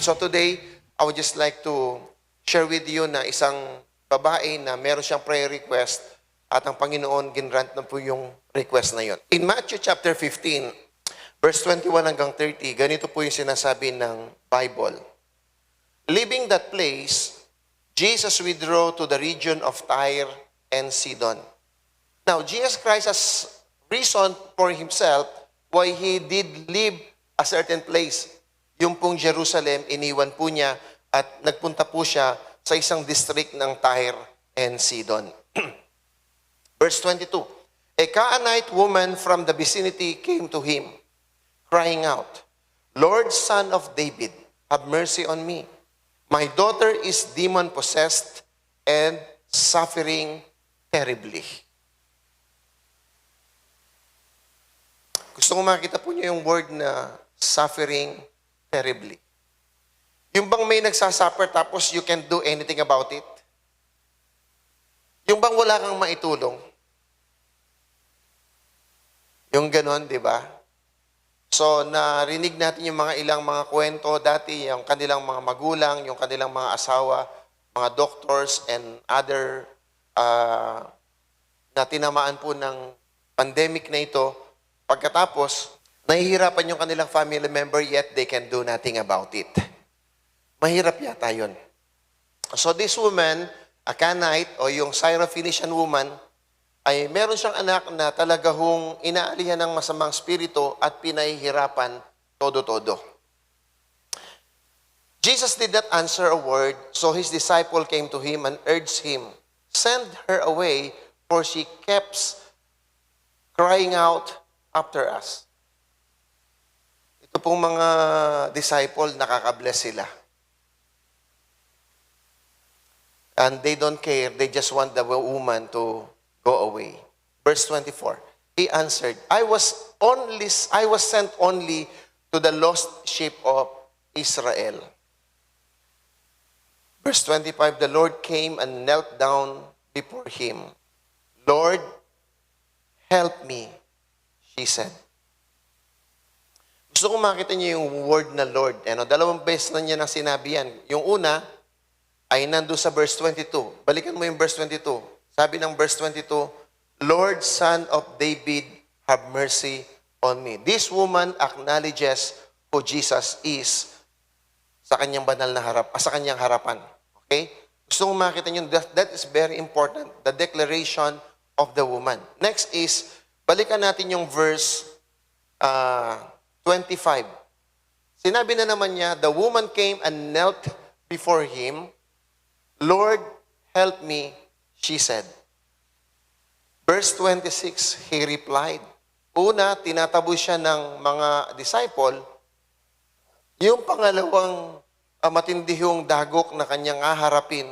So today, I would just like to share with you na isang babae na meron siyang prayer request at ang Panginoon ginrant na po yung request na yun. In Matthew chapter 15, verse 21 hanggang 30, ganito po yung sinasabi ng Bible. Leaving that place, Jesus withdrew to the region of Tyre and Sidon. Now, Jesus Christ has reason for himself why he did leave a certain place. Yung pong Jerusalem, iniwan po niya at nagpunta po siya sa isang district ng Tyre and Sidon. Verse 22, a Canaanite woman from the vicinity came to him, crying out, Lord, Son of David, have mercy on me. My daughter is demon-possessed and suffering terribly. Gusto ko makita po niyo yung word na suffering terribly. Yung bang may nagsasuffer tapos you can't do anything about it? Yung bang wala kang maitulong? Yung ganon, di ba? So, narinig natin yung ilang mga kwento dati, yung kanilang mga magulang, yung kanilang mga asawa, mga doctors, and other na tinamaan po ng pandemic na ito. Pagkatapos, nahihirapan yung kanilang family member, yet they can do nothing about it. Mahirap yata yun. So this woman, a Canaanite, o yung Syrophoenician woman, ay meron siyang anak na talaga hong inaalihan ng masamang spirito at pinahihirapan todo-todo. Jesus did not answer a word, so his disciple came to him and urged him, send her away, for she keeps crying out after us. Ito pong mga disciple, nakaka-bless sila. And they don't care, they just want the woman to go away. Verse 24, he answered, I was sent only to the lost sheep of Israel. Verse 25, the Lord came and knelt down before him. Lord, help me, she said. Gusto kong makita niyo yung word na Lord. Dalawang beses na niya nang sinabi yan. Yung una ay nandun sa verse 22. Balikan mo yung verse 22. Sabi ng verse 22, Lord, Son of David, have mercy on me. This woman acknowledges who Jesus is sa kanyang banal na sa kanyang harapan. Okay? Gusto kong makita niyo, that is very important. The declaration of the woman. Next is, balikan natin yung verse 25. Sinabi na naman niya, the woman came and knelt before him. Lord, help me, she said. Verse 26, he replied. Una, tinataboy siya ng mga disciple. Yung pangalawang matindihong dagok na kanyang haharapin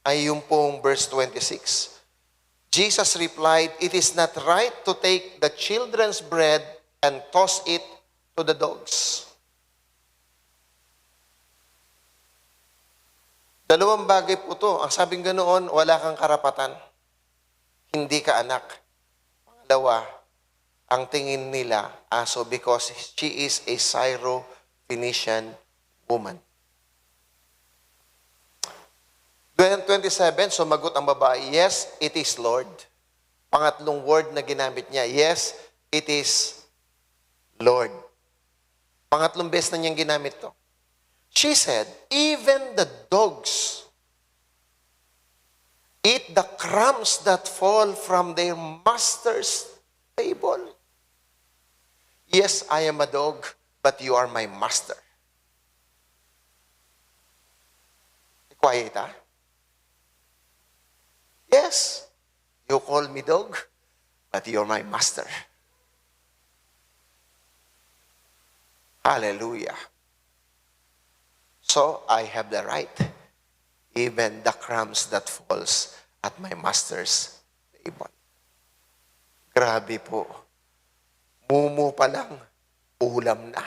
ay yung pong verse 26. Jesus replied, it is not right to take the children's bread and toss it to the dogs. Dalawang bagay po to. Ang sabing ganoon, wala kang karapatan. Hindi ka anak. Pangalawa, ang tingin nila, aso, because she is a Syrophoenician woman. 27, sumagot ang babae, yes, it is Lord. Pangatlong word na ginamit niya, yes, it is Lord. Pangatlong beses na niyang ginamit to. She said, even the dogs eat the crumbs that fall from their master's table. Yes, I am a dog, but you are my master. Quiet, ha? Yes, you call me dog, but you're my master. Hallelujah. So, I have the right, even the crumbs that falls at my master's table. Grabe po. Mumu pa lang, ulam na.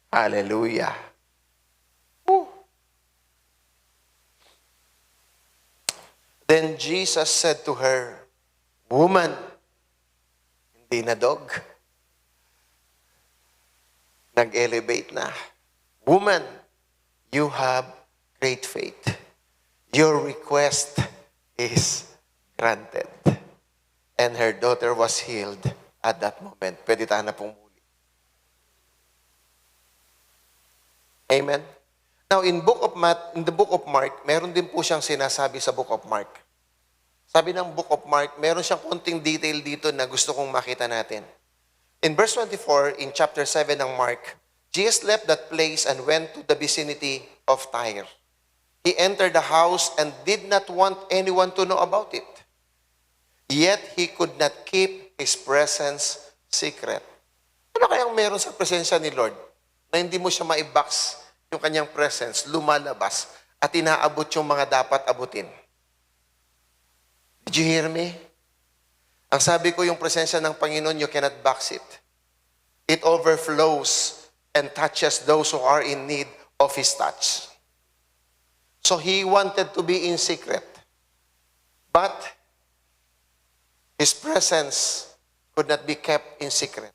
Hallelujah. Then Jesus said to her, woman, hindi na dog. Nag-elevate na. Woman, you have great faith. Your request is granted. And her daughter was healed at that moment. Pwede tayo na pong muli. Amen? Now, in the book of Mark, meron din po siyang sinasabi sa book of Mark. Sabi ng book of Mark, meron siyang konting detail dito na gusto kong makita natin. In verse 24, in chapter 7 ng Mark, Jesus left that place and went to the vicinity of Tyre. He entered the house and did not want anyone to know about it. Yet he could not keep his presence secret. Ano kayang meron sa presensya ni Lord na hindi mo siya maibox yung kanyang presence, lumalabas at inaabot yung mga dapat abutin? Did you hear me? Ang sabi ko, yung presensya ng Panginoon, you cannot box it. It overflows and touches those who are in need of His touch. So He wanted to be in secret. But His presence could not be kept in secret.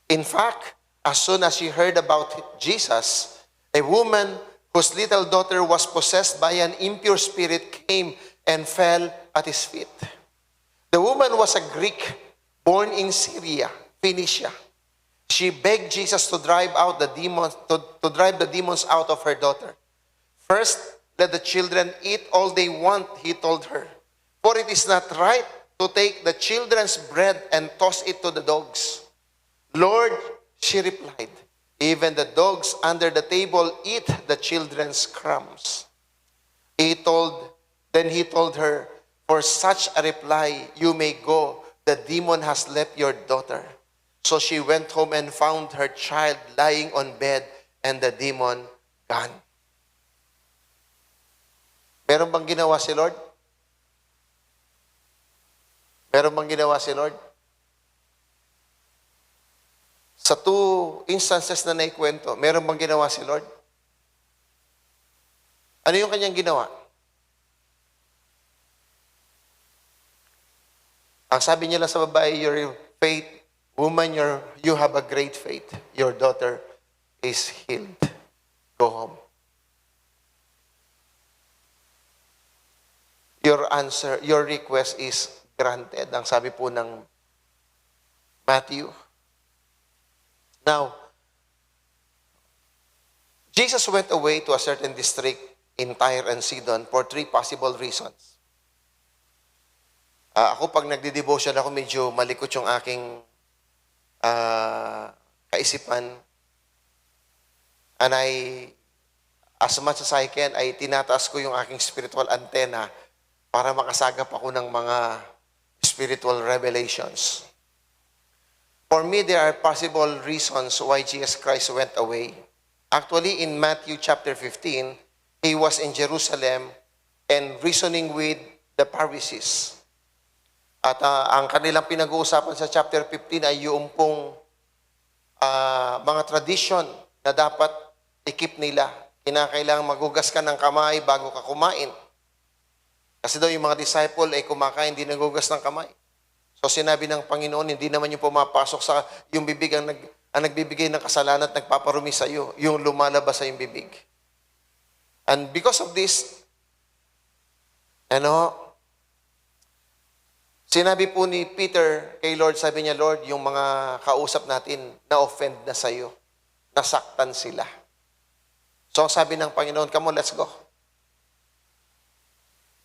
In fact, as soon as she heard about Jesus, a woman whose little daughter was possessed by an impure spirit came and fell at His feet. The woman was a Greek born in Syria, Phoenicia. She begged Jesus to drive out the demons, to drive the demons out of her daughter. First, let the children eat all they want, he told her. For it is not right to take the children's bread and toss it to the dogs. Lord, she replied, even the dogs under the table eat the children's crumbs. Then he told her, for such a reply, you may go. The demon has left your daughter. So she went home and found her child lying on bed and the demon gone. Meron bang ginawa si Lord? Meron bang ginawa si Lord? Sa 2 instances na naikwento, meron bang ginawa si Lord? Ano yung kanyang ginawa? Ang sabi niya lang sa babae, your faith, woman, you have a great faith. Your daughter is healed. Go home. Your answer, your request is granted. Ang sabi po ng Matthew. Now, Jesus went away to a certain district in Tyre and Sidon for 3 possible reasons. Ako, pag nagdi-devotion ako, medyo malikot yung aking kaisipan. And as much as I can, ay tinataas ko yung aking spiritual antenna para makasagap ako ng mga spiritual revelations. For me, there are possible reasons why Jesus Christ went away. Actually, in Matthew chapter 15, He was in Jerusalem and reasoning with the Pharisees. At ang kanilang pinag-uusapan sa chapter 15 ay yung pong mga tradition na dapat i-keep nila. Kinakailangan magugas ka ng kamay bago ka kumain. Kasi daw yung mga disciple ay kumakain, hindi nagugas ng kamay. So sinabi ng Panginoon, hindi naman yung pumapasok sa yung bibig ang nagbibigay ng kasalanan at nagpaparumi sa iyo, yung lumalabas sa yung bibig. And because of this, sinabi po ni Peter kay Lord, sabi niya, Lord, yung mga kausap natin na-offend na sa iyo, nasaktan sila. So sabi ng Panginoon, come on, let's go.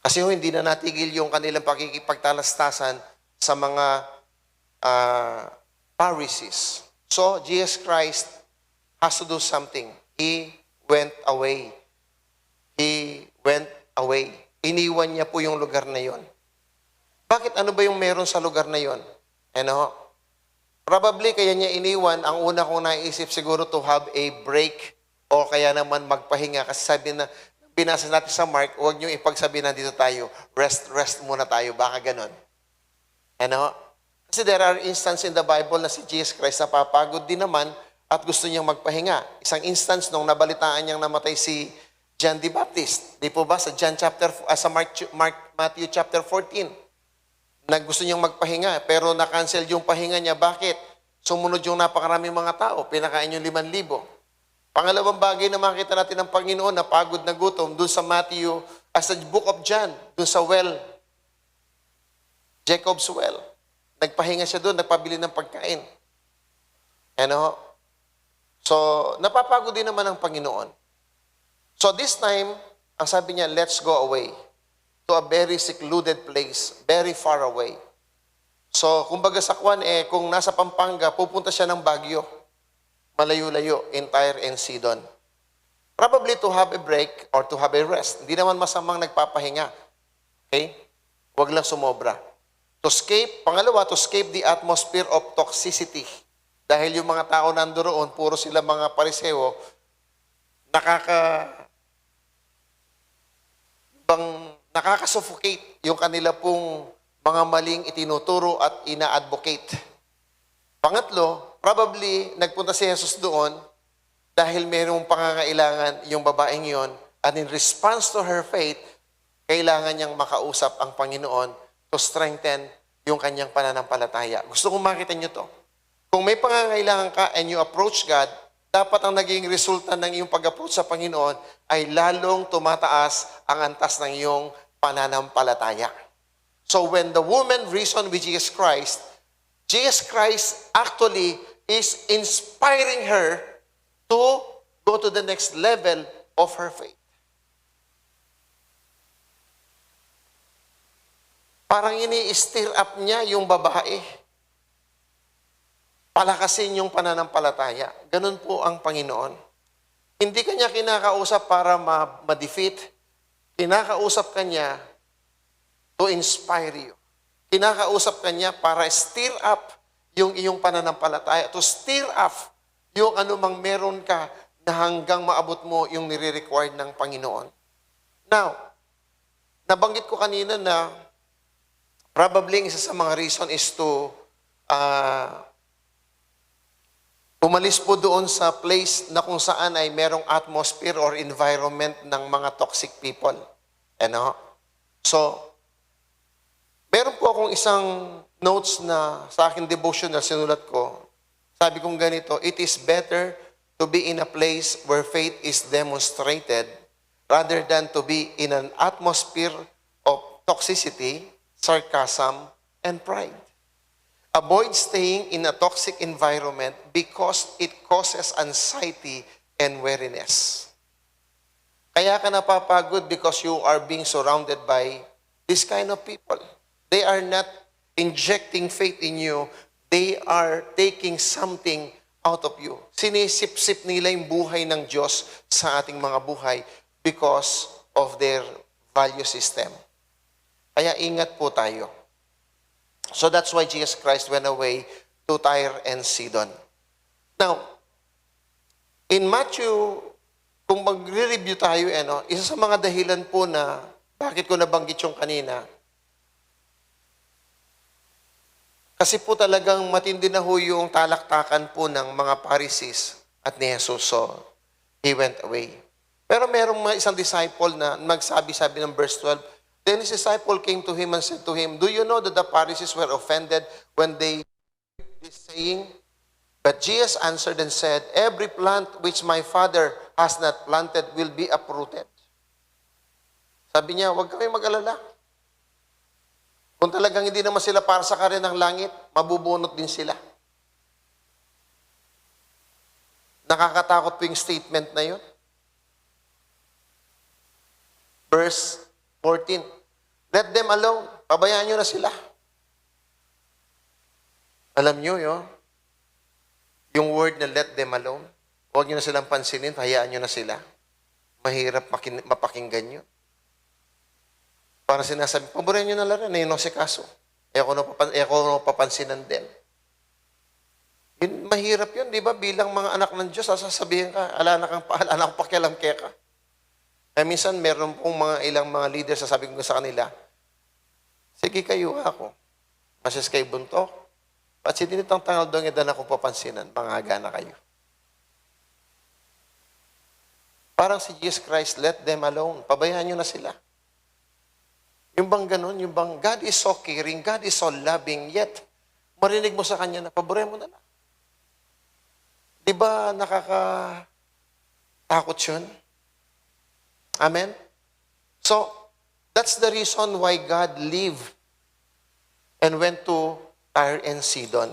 Kasi hindi na natigil yung kanilang pakikipagtalastasan sa mga Pharisees. So, Jesus Christ has to do something. He went away. He went away. Iniwan niya po yung lugar na yon. Bakit? Ano ba yung meron sa lugar na yon? Probably kaya niya iniwan, ang una kong naisip siguro to have a break o kaya naman magpahinga. Kasi sabi na, binasa natin sa Mark, huwag niyo ipagsabihin na dito tayo, rest muna tayo, baka ganon. Kasi there are instances in the Bible na si Jesus Christ napapagod din naman at gusto niyang magpahinga. Isang instance nung nabalitaan niyang namatay si John the Baptist. Di po ba sa Matthew chapter 14, na gusto niyang magpahinga pero na-cancel yung pahinga niya. Bakit? Sumunod yung napakaraming mga tao, pinakain yung 5,000. Pangalawang bagay na makita natin ng Panginoon na pagod na gutom, doon sa Matthew, sa book of John, doon sa well, Jacob's well. Nagpahinga siya doon, nagpabili ng pagkain. Ano? So, napapagod din naman ang Panginoon. So this time, ang sabi niya, let's go away to a very secluded place, very far away. So, kumbaga sa Kwan, kung nasa Pampanga, pupunta siya ng Baguio. Malayo-layo, in Tyre and Sidon. Probably to have a break or to have a rest. Hindi naman masamang nagpapahinga. Okay? Huwag lang sumobra. To escape, pangalawa, to escape the atmosphere of toxicity. Dahil yung mga tao nandoon, puro sila mga pariseo, nakaka-suffocate yung kanila pong mga maling itinuturo at ina-advocate. Pangatlo, probably nagpunta si Jesus doon dahil mayroong pangangailangan yung babaeng yon, and in response to her faith, kailangan niyang makausap ang Panginoon to strengthen yung kanyang pananampalataya. Gusto kong makita niyo to. Kung may pangangailangan ka and you approach God, dapat ang naging resulta ng iyong pag-approach sa Panginoon ay lalong tumataas ang antas ng iyong pananampalataya. So when the woman reasoned with Jesus Christ actually is inspiring her to go to the next level of her faith. Parang ini-stir up niya yung babae. Palakasin yung pananampalataya. Ganun po ang Panginoon. Hindi kanya kinakausap para ma-defeat. Kinakausap kanya to inspire you. Kinakausap kanya para stir up yung iyong pananampalataya. To stir up yung anumang meron ka na hanggang maabot mo yung nire-required ng Panginoon. Now, nabanggit ko kanina na probably isa sa mga reason is to umalis po doon sa place na kung saan ay merong atmosphere or environment ng mga toxic people. Ano? So, meron po akong isang notes na sa aking devotional sinulat ko. Sabi kong ganito, it is better to be in a place where faith is demonstrated rather than to be in an atmosphere of toxicity, sarcasm, and pride. Avoid staying in a toxic environment because it causes anxiety and weariness. Kaya ka napapagod because you are being surrounded by this kind of people. They are not injecting faith in you. They are taking something out of you. Sinisip-sip nila yung buhay ng Diyos sa ating mga buhay because of their value system. Kaya ingat po tayo. So that's why Jesus Christ went away to Tyre and Sidon. Now, in Matthew, kung magre-review tayo, isa sa mga dahilan po na bakit ko nabanggit yung kanina, kasi po talagang matindi na ho yung talaktakan po ng mga Pharisees at ni Jesus. So, he went away. Pero merong isang disciple na magsabi-sabi ng verse 12, then his disciple came to him and said to him, do you know that the Pharisees were offended when they heard this saying? But Jesus answered and said, every plant which my Father has not planted will be uprooted. Sabi niya, huwag kami mag-alala. Kung talagang hindi naman sila para sa karya ng langit, mabubunot din sila. Nakakatakot po yung statement na yun. Verse 14. Let them alone. Pabayaan nyo na sila. Alam nyo yun? Yung word na let them alone. Huwag nyo na silang pansinin, hayaan nyo na sila. Mahirap mapakinggan yun. Para sinasabi, paborin nyo na lang na yun si kaso. Ako na papansinan din. Mahirap yun, di ba? Bilang mga anak ng Diyos, sasabihin ka, ala na kang pakialam kaya ka. Kaya minsan, meron pong ilang mga leaders, sasabi ko sa kanila, sige kayo ako. Masis kay buntok. At si dinitang tangal doon, idan ako papansinan, bangaga na kayo. Parang si Jesus Christ, let them alone. Pabayaan nyo na sila. Yung bang ganun, yung bang God is so caring, God is so loving, yet marinig mo sa Kanya na paborin mo na lang. Di ba Takot yun. Amen? So, that's the reason why God lived and went to Tyre and Sidon.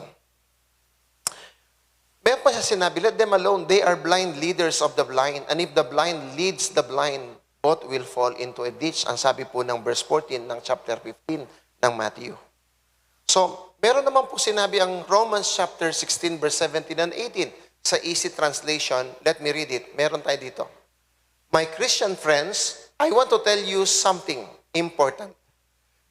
Meron pa siya sinabi, let them alone. They are blind leaders of the blind. And if the blind leads the blind, both will fall into a ditch. Ang sabi po ng verse 14 ng chapter 15 ng Matthew. So, meron naman po sinabi ang Romans chapter 16 verse 17 and 18 sa easy translation. Let me read it. Meron tayo dito. My Christian friends, I want to tell you something important.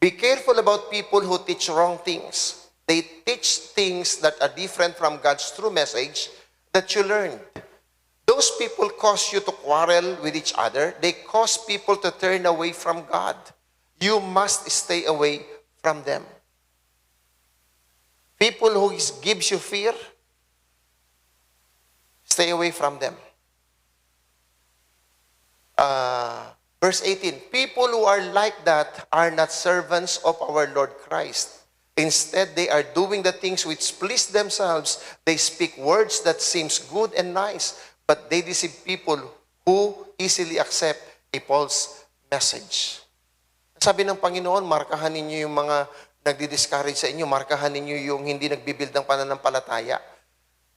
Be careful about people who teach wrong things. They teach things that are different from God's true message that you learned. Those people cause you to quarrel with each other. They cause people to turn away from God. You must stay away from them. People who gives you fear, stay away from them. Verse 18, people who are like that are not servants of our Lord Christ. Instead, they are doing the things which please themselves. They speak words that seems good and nice, but they deceive people who easily accept a false message. Sabi ng Panginoon, markahan ninyo yung mga nagdi-discourage sa inyo, markahan ninyo yung hindi nagbibuild ng pananampalataya.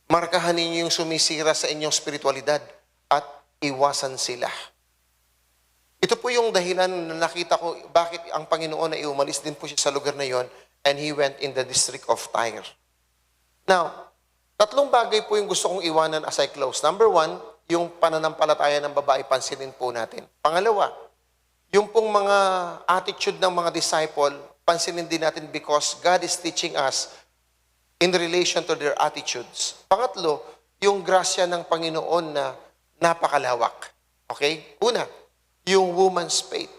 Markahan ninyo yung sumisira sa inyong spiritualidad at iwasan sila. Ito po yung dahilan na nakita ko bakit ang Panginoon ay umalis din po siya sa lugar na yon and He went in the district of Tyre. Now, tatlong bagay po yung gusto kong iwanan as I close. Number one, yung pananampalataya ng babae, pansinin po natin. Pangalawa, yung pong mga attitude ng mga disciple, pansinin din natin because God is teaching us in relation to their attitudes. Pangatlo, yung grasya ng Panginoon na napakalawak. Okay? Una, yung woman's faith.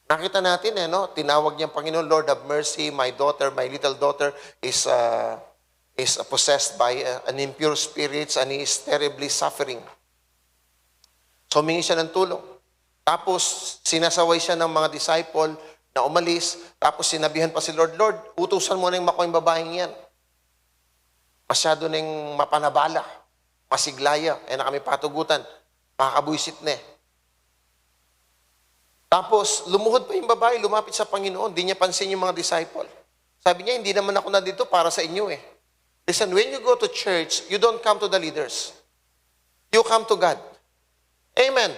Nakita natin, tinawag niyang Panginoon, Lord have mercy, my daughter, my little daughter is possessed by an impure spirits and he is terribly suffering. So, humingi siya ng tulong. Tapos, sinasaway siya ng mga disciple na umalis. Tapos, sinabihan pa si Lord, Lord, utusan mo na yung makuha yung babaeng yan. Masyado na yung mapanabala, masiglaya, na kami patugutan, makakabwisit na. Tapos, lumuhod pa yung babae, lumapit sa Panginoon. Di niya pansin yung mga disciple. Sabi niya, hindi naman ako nandito para sa inyo eh. Listen, when you go to church, you don't come to the leaders. You come to God. Amen.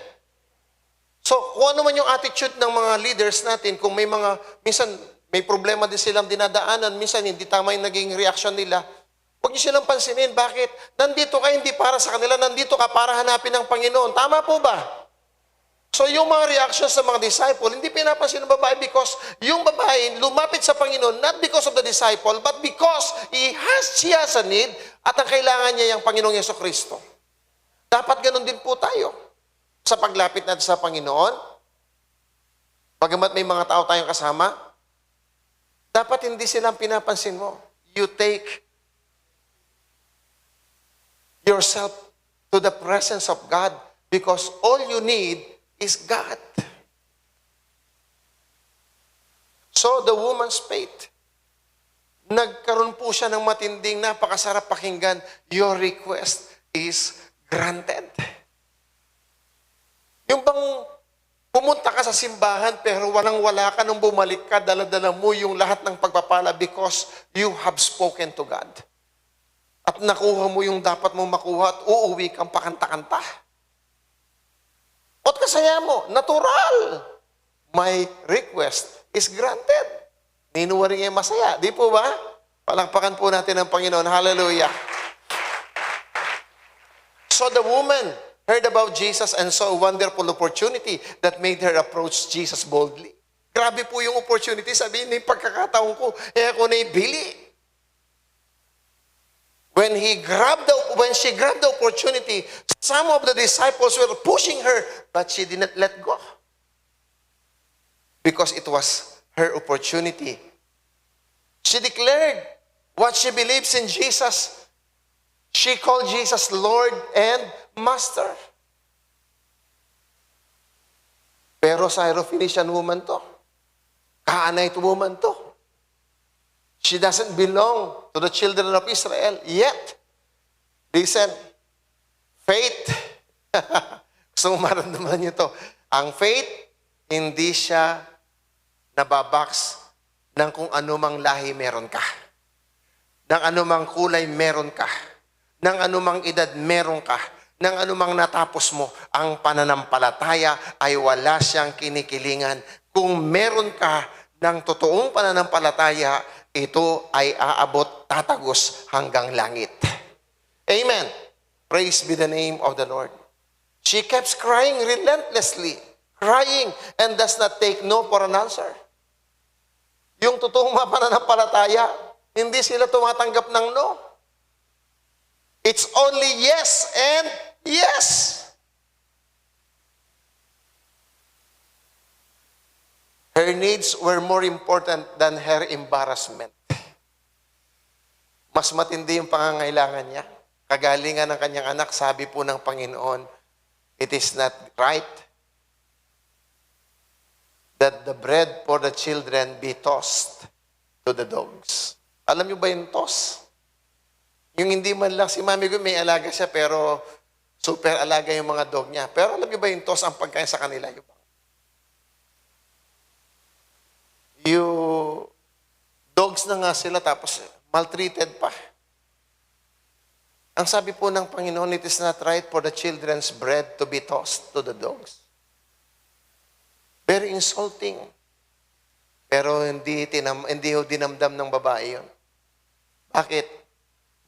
So, kung ano man yung attitude ng mga leaders natin, kung may mga, minsan, may problema din silang dinadaanan, minsan hindi tama yung naging reaction nila, huwag niyo silang pansinin. Bakit? Nandito ka hindi para sa kanila, nandito ka para hanapin ng Panginoon. Tama po ba? So, yung mga reactions sa mga disciple, hindi pinapansin ng babae because yung babae lumapit sa Panginoon not because of the disciple, but because she has a need at ang kailangan niya yung Panginoong Yesukristo. Dapat ganun din po tayo sa paglapit natin sa Panginoon. Bagamat may mga tao tayong kasama, dapat hindi silang pinapansin mo. You take yourself to the presence of God because all you need is God. So, the woman's faith, nagkaroon po siya ng matinding, napakasarap pakinggan, your request is granted. Yung bang pumunta ka sa simbahan pero walang-wala ka nung bumalik ka, dala-dala mo yung lahat ng pagpapala because you have spoken to God. At nakuha mo yung dapat mo makuha at uuwi kang pakanta-kanta. At kasaya mo, natural. My request is granted. Ninuwari niya masaya. Di po ba? Palakpakan po natin ang Panginoon. Hallelujah. So the woman heard about Jesus and saw a wonderful opportunity that made her approach Jesus boldly. Grabe po yung opportunity. Sabihin niya, pagkakataon ko, ako na ibili. When she grabbed the opportunity, some of the disciples were pushing her, but she did not let go. Because it was her opportunity. She declared what she believes in Jesus. She called Jesus Lord and Master. Pero Syrophoenician woman to. Canaanite woman to. She doesn't belong to the children of Israel. Yet, listen, faith Gusto mo maramdaman niyo to. Ang faith, hindi siya nababox ng kung anumang lahi meron ka. Ng anumang kulay meron ka. Ng anumang edad meron ka. Ng anumang natapos mo. Ang pananampalataya ay wala siyang kinikilingan. Kung meron ka ng totoong pananampalataya, ito ay aabot tatagos hanggang langit. Amen. Praise be the name of the Lord. She keeps crying relentlessly, crying, and does not take no for an answer. Yung totoong mga pananampalataya, hindi sila tumatanggap ng no. It's only yes and yes. Her needs were more important than her embarrassment. Mas matindi yung pangangailangan niya. Kagalingan ng kanyang anak, sabi po ng Panginoon, it is not right that the bread for the children be tossed to the dogs. Alam niyo ba yung toss? Yung hindi man lang si mami ko, may alaga siya, pero super alaga yung mga dog niya. Pero alam niyo ba yung toss ang pagkain sa kanila? Yung dogs na nga sila, tapos maltreated pa. Ang sabi po ng Panginoon, it is not right for the children's bread to be tossed to the dogs. Very insulting. Pero hindi ho dinamdam ng babae yun. Bakit?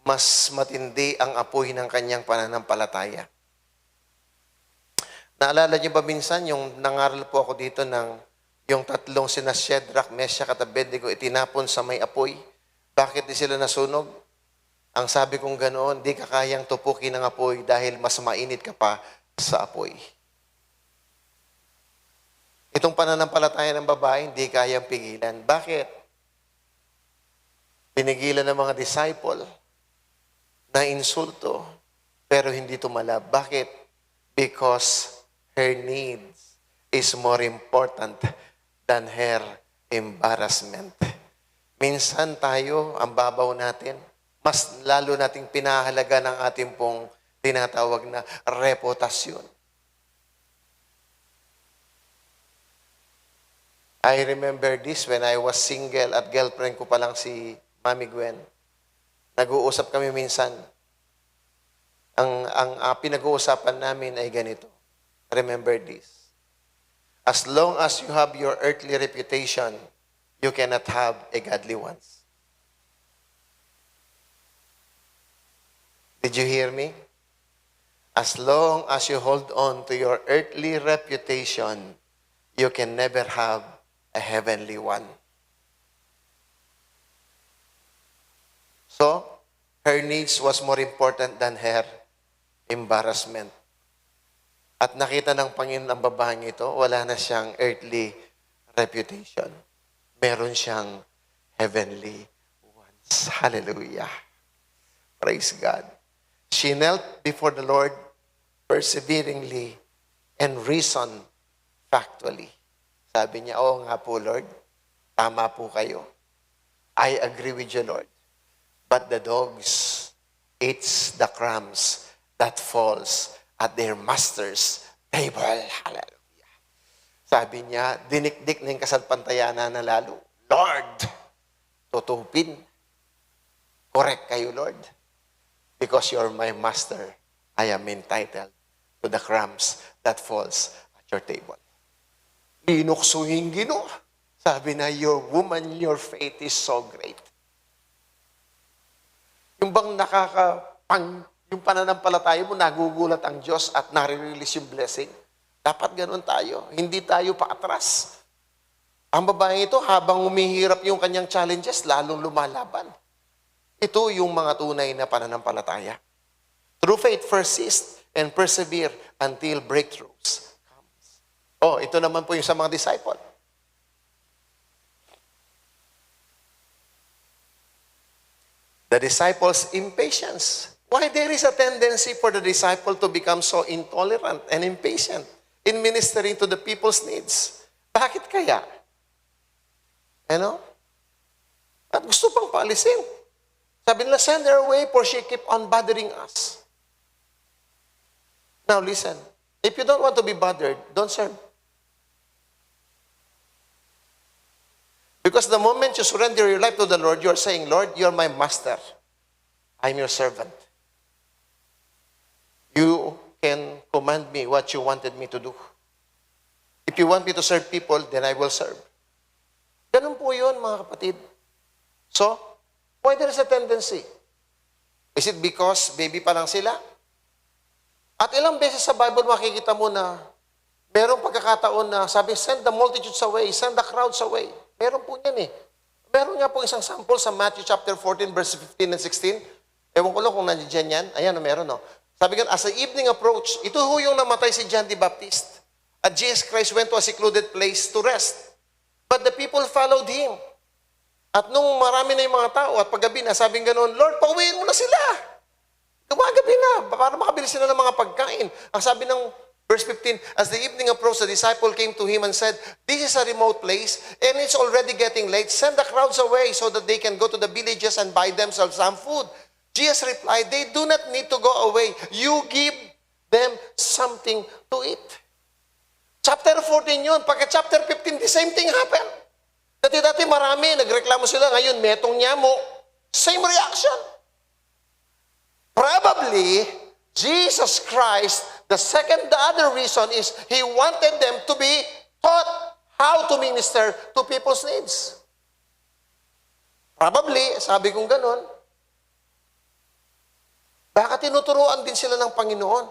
Mas matindi ang apoy ng kanyang pananampalataya. Naalala niyo ba minsan, yung nangaral po ako dito ng yung tatlong sina Shadrach, Meshach at Abednego itinapon sa may apoy. Bakit di sila nasunog? Ang sabi kong ganoon, di ka kayang tupukin ng apoy dahil mas mainit ka pa sa apoy. Itong pananampalataya ng babae, hindi kayang pigilan. Bakit? Pinigilan ng mga disciple na insulto, pero hindi tumalab. Bakit? Because her needs is more important than her embarrassment. Minsan tayo, ang babaw natin, mas lalo nating pinahalaga ng ating pong tinatawag na reputasyon. I remember this when I was single at girlfriend ko pa lang si Mami Gwen. Nag-uusap kami minsan. Ang pinag-uusapan namin ay ganito. Remember this. As long as you have your earthly reputation, you cannot have a godly one. Did you hear me? As long as you hold on to your earthly reputation, you can never have a heavenly one. So, her needs was more important than her embarrassment. At nakita ng Panginoon ang babaeng ito, wala na siyang earthly reputation. Meron siyang heavenly ones. Hallelujah. Praise God. She knelt before the Lord perseveringly and reasoned factually. Sabi niya, oo nga po, Lord, tama po kayo. I agree with you, Lord. But the dogs eats the crumbs that falls at their master's table. Hallelujah. Sabi niya, dinikdik na yung kasalpantayanan na lalo. Lord, tutupin. Correct kayo, Lord. Because you're my master, I am entitled to the crumbs that falls at your table. Linuksuhin Ginoo. Sabi na, your woman, your faith is so great. Yung bang yung pananampalataya mo, nagugulat ang Diyos at nare-release yung blessing. Dapat ganun tayo. Hindi tayo paatras. Ang babae ito, habang umihirap yung kanyang challenges, lalong lumalaban. Ito yung mga tunay na pananampalataya. Through faith, persist and persevere until breakthroughs comes. Oh, ito naman po yung sa mga disciple. The disciples' impatience. Why there is a tendency for the disciple to become so intolerant and impatient in ministering to the people's needs? Bakit kaya? At gusto pang paalisin. Sabi nila, send her away for she keep on bothering us. Now listen, if you don't want to be bothered, don't serve. Because the moment you surrender your life to the Lord, you are saying, Lord, you are my master. I'm your servant. You can command me what you wanted me to do. If you want me to serve people, then I will serve. Ganun po yun, mga kapatid. So, why there is a tendency? Is it because baby pa lang sila? At ilang beses sa Bible makikita mo na merong pagkakataon na sabi, send the multitudes away, send the crowds away. Meron po yan eh. Meron nga po isang sample sa Matthew chapter 14, verse 15 and 16. Ewan ko lang kung nandiyan yan. Ayan, meron no. Sabi nga, as the evening approached, ito ho yung namatay si John the Baptist. At Jesus Christ went to a secluded place to rest. But the people followed him. At nung marami na yung mga tao at paggabi na, sabing ganoon, Lord, pauwiin mo na sila. Gumagabi na, para makabili sila ng mga pagkain. Ang sabi ng verse 15, as the evening approached, the disciple came to him and said, this is a remote place, and it's already getting late. Send the crowds away so that they can go to the villages and buy themselves some food. Jesus replied, they do not need to go away. You give them something to eat. Chapter 14 yun. Pagka chapter 15, the same thing happened. Dati marami, nagreklamo sila. Ngayon, metong nyamo. Same reaction. Probably, Jesus Christ, the other reason is He wanted them to be taught how to minister to people's needs. Probably, sabi kong ganon, baka tinuturuan din sila ng Panginoon.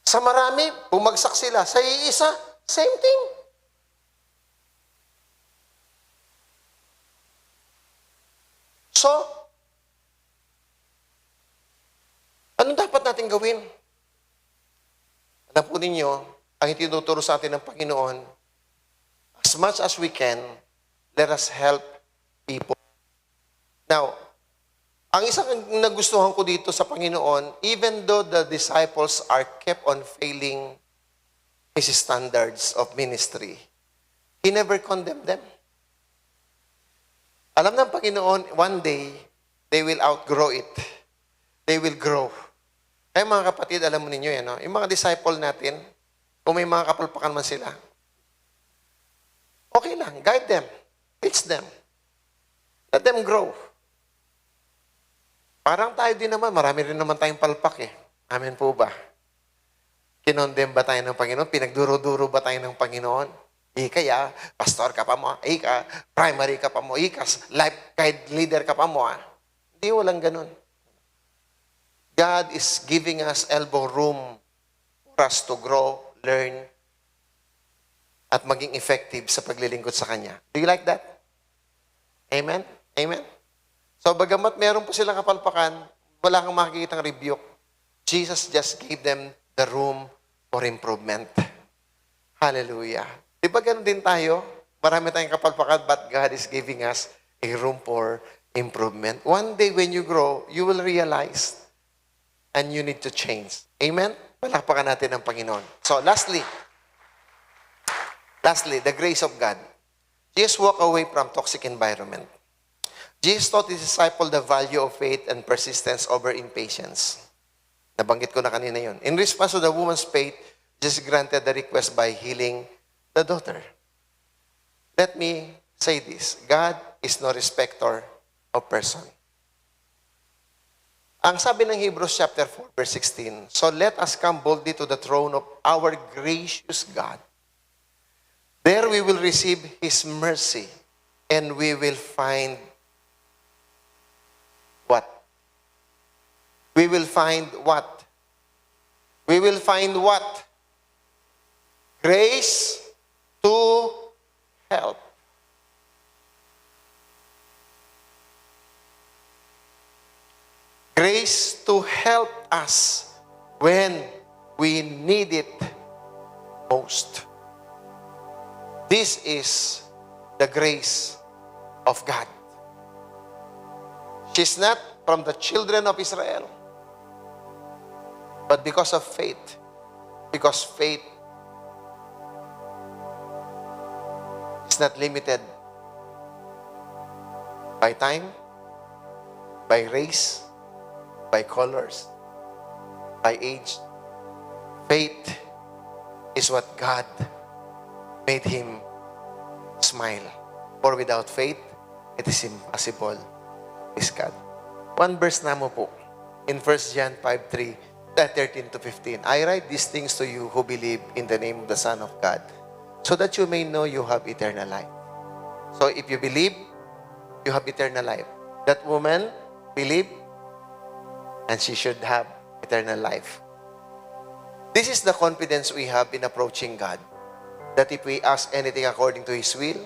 Sa marami, bumagsak sila. Sa iisa, same thing. So, anong dapat natin gawin? Alam po ninyo, ang itinuturo sa atin ng Panginoon, as much as we can, let us help people. Now, ang isang nagustuhan ko dito sa Panginoon, even though the disciples are kept on failing His standards of ministry, He never condemned them. Alam ng Panginoon, one day, they will outgrow it. They will grow. Ay mga kapatid, alam mo ninyo yan, no? Yung mga disciple natin, kung may mga kapalpakan man sila, okay lang, guide them, teach them, let them grow. Parang tayo din naman, marami rin naman tayong palpak eh. Amen po ba? Kinondem ba tayo ng Panginoon? Pinagduro-duro ba tayo ng Panginoon? Kaya, pastor ka pa mo. Primary ka pa mo. Life guide leader ka pa mo. Hindi, walang ganun. God is giving us elbow room for us to grow, learn, at maging effective sa paglilingkod sa Kanya. Do you like that? Amen? Amen? So, bagamat meron po silang kapalpakan, wala kang makikitang rebuke. Jesus just gave them the room for improvement. Hallelujah. Di ba ganun din tayo? Marami tayong kapalpakan, but God is giving us a room for improvement. One day when you grow, you will realize and you need to change. Amen? Palakpakan natin ang Panginoon. So, lastly, the grace of God. Jesus walked away from toxic environment. Jesus taught His disciple the value of faith and persistence over impatience. Nabanggit ko na kanina yun. In response to the woman's faith, Jesus granted the request by healing the daughter. Let me say this. God is no respecter of person. Ang sabi ng Hebrews chapter 4, verse 16, so let us come boldly to the throne of our gracious God. There we will receive His mercy and we will find what? We will find what? We will find what? Grace to help. Grace to help us when we need it most. This is the grace of God. She's not from the children of Israel, but because of faith. Because faith is not limited by time, by race, by colors. by age. Faith is what God made him smile. For without faith, it is impossible to please God. One verse na mo po, in 1 John 5:13 to 15. I write these things to you who believe in the name of the Son of God, so that you may know you have eternal life. So if you believe, you have eternal life. That woman believed, and she should have eternal life. This is the confidence we have in approaching God, that if we ask anything according to His will,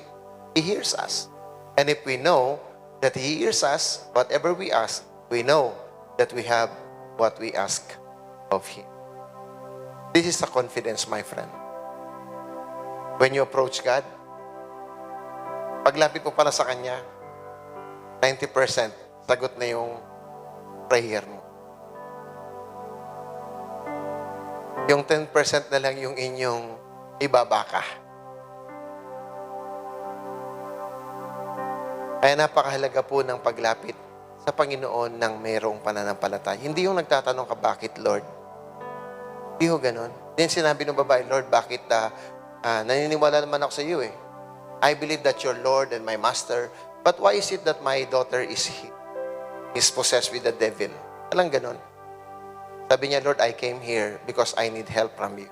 He hears us. And if we know that He hears us, whatever we ask, we know that we have what we ask of Him. This is the confidence, my friend. When you approach God, paglapit mo pala sa Kanya, 90% sagot na yung prayer mo. Yung 10% na lang yung inyong ibabaka. Kaya napakahalaga po ng paglapit sa Panginoon ng mayroong pananampalataya. Hindi yung nagtatanong ka, bakit, Lord? Hindi ho ganun. Then sinabi ng babae, Lord, bakit naniniwala naman ako sa iyo eh. I believe that you're Lord and my Master. But why is it that my daughter is possessed with the devil? Alang ganun. Sabi niya, Lord, I came here because I need help from you.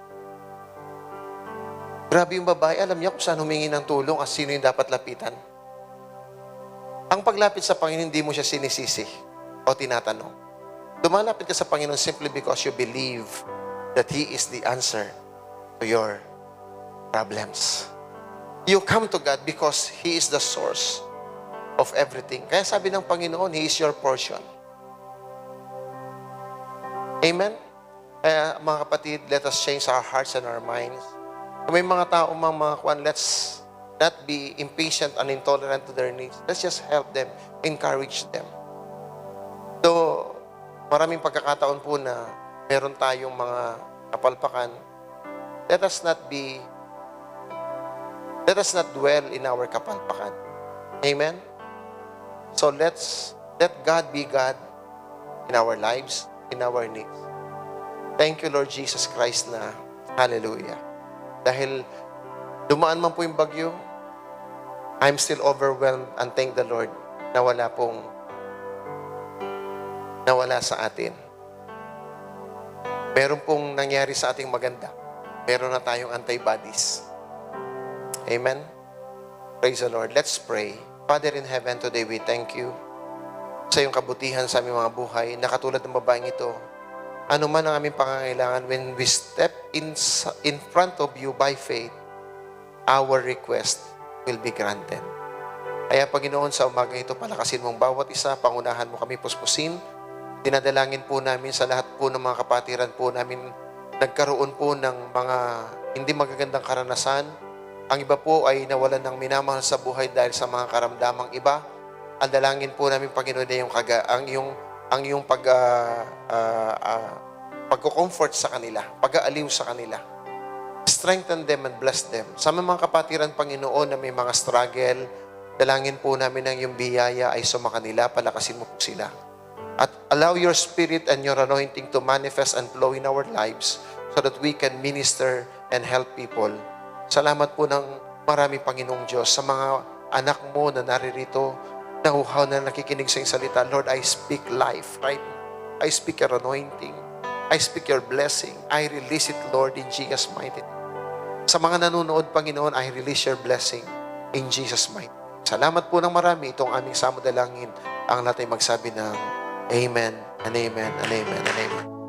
Grabe yung babae, alam niya kung saan humingi ng tulong at sino yung dapat lapitan. Ang paglapit sa Panginoon, hindi mo siya sinisisi o tinatanong. Dumalapit ka sa Panginoon simply because you believe that He is the answer to your problems. You come to God because He is the source of everything. Kaya sabi ng Panginoon, He is your portion. Amen? Kaya mga kapatid, let us change our hearts and our minds. Kung may mga tao mga kwan, let's not be impatient and intolerant to their needs. Let's just help them, encourage them. So, maraming pagkakataon po na meron tayong mga kapalpakan. Let us not dwell in our kapalpakan. Amen? So let God be God in our lives, in our needs. Thank you, Lord Jesus Christ na hallelujah. Dahil dumaan man po yung bagyo, I'm still overwhelmed and thank the Lord na nawala sa atin. Meron pong nangyari sa ating maganda. Meron na tayong antibodies. Amen? Praise the Lord. Let's pray. Father in heaven, today we thank you sa iyong kabutihan sa aming mga buhay, na katulad ng babaeng ito, ano man ang aming pangangailangan, when we step in front of you by faith, our request will be granted. Kaya Panginoon, sa umaga ito, palakasin mong bawat isa, pangunahan mo kami puspusin. Dinadalangin po namin sa lahat po ng mga kapatiran po namin, nagkaroon po ng mga hindi magagandang karanasan. Ang iba po ay nawalan ng minamahal sa buhay dahil sa mga karamdamang iba. Ang dalangin po namin, Panginoon, na ang iyong pagko-comfort sa kanila, pag-aaliw sa kanila. Strengthen them and bless them. Sa mga kapatiran, Panginoon, na may mga struggle, dalangin po namin ang iyong biyaya ay sumakanila, palakasin mo po sila. At allow your Spirit and your anointing to manifest and flow in our lives so that we can minister and help people. Salamat po ng marami, Panginoong Diyos, sa mga anak mo na naririto, nahuhaw na nakikinig sa iyong salita. Lord, I speak life right now. I speak your anointing. I speak your blessing. I release it, Lord, in Jesus' mighty name. Sa mga nanonood, Panginoon, I release your blessing in Jesus' mighty name. Salamat po ng marami. Itong aming samudalangin. Ang lahat ay magsabi ng Amen and Amen and Amen and Amen.